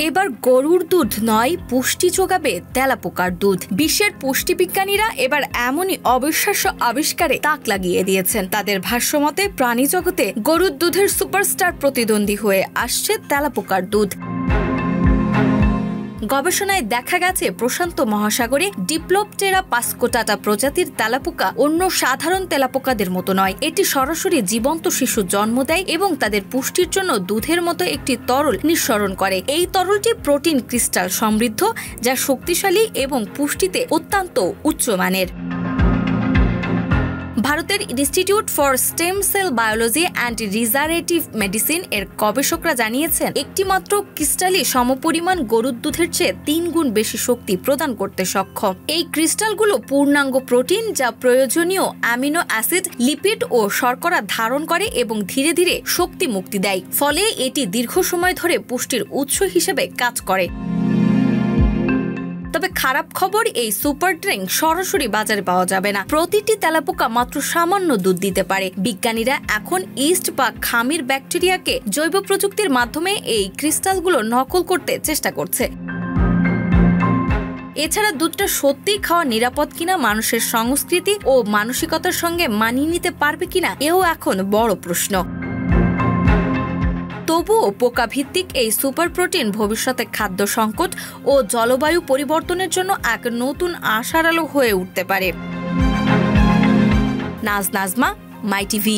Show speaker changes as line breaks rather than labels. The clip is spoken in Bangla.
এবার গরুর দুধ নয়, পুষ্টি যোগাবে তেলাপোকার দুধ। বিশ্বের পুষ্টিবিজ্ঞানীরা এবার এমনই অবিশ্বাস্য আবিষ্কারে তাক লাগিয়ে দিয়েছেন। তাদের ভাষ্যমতে প্রাণী জগতে গরুর দুধের সুপারস্টার প্রতিদ্বন্দ্বী হয়ে আসছে তেলাপোকার দুধ। গবেষণায় দেখা গেছে প্রশান্ত মহাসাগরে ডিপ্লোপটেরা পাসকোটাটা প্রজাতির তেলাপোকা অন্য সাধারণ তেলাপোকাদের মতো নয়। এটি সরাসরি জীবন্ত শিশু জন্ম দেয় এবং তাদের পুষ্টির জন্য দুধের মতো একটি তরল নিঃসরণ করে। এই তরলটি প্রোটিন ক্রিস্টাল সমৃদ্ধ, যা শক্তিশালী এবং পুষ্টিতে অত্যন্ত উচ্চমানের। ভারতের institute for stem cell biology and regenerative medicine এর গবেষকরা জানিয়েছেন, একটি মাত্র ক্রিস্টালই সমপরিমাণ গরুর দুধের চেয়ে 3 গুণ বেশি শক্তি প্রদান করতে সক্ষম। এই ক্রিস্টালগুলো পূর্ণাঙ্গ প্রোটিন, যা প্রয়োজনীয় অ্যামিনো অ্যাসিড, লিপিড ও শর্করা ধারণ করে এবং ধীরে ধীরে শক্তি মুক্তি দেয়। ফলে এটি দীর্ঘ সময় ধরে পুষ্টির উৎস হিসেবে কাজ করে। তবে খারাপ খবর, এই সুপার ড্রিঙ্ক সরাসরি বাজারে পাওয়া যাবে না। প্রতিটি তেলাপোকা মাত্র সামান্য দুধ দিতে পারে। বিজ্ঞানীরা এখন ইস্ট বা খামির ব্যাকটেরিয়াকে জৈব প্রযুক্তির মাধ্যমে এই ক্রিস্টালগুলো নকল করতে চেষ্টা করছে। এছাড়া দুধটা সত্যিই খাওয়া নিরাপদ কিনা, মানুষের সংস্কৃতি ও মানসিকতার সঙ্গে মানিয়ে নিতে পারবে কিনা, এও এখন বড় প্রশ্ন। তবুও পোকা ভিত্তিক এই সুপার প্রোটিন ভবিষ্যতে খাদ্য সংকট ও জলবায়ু পরিবর্তনের জন্য এক নতুন আশার আলো হয়ে উঠতে পারে। নাজমা, মাই টিভি।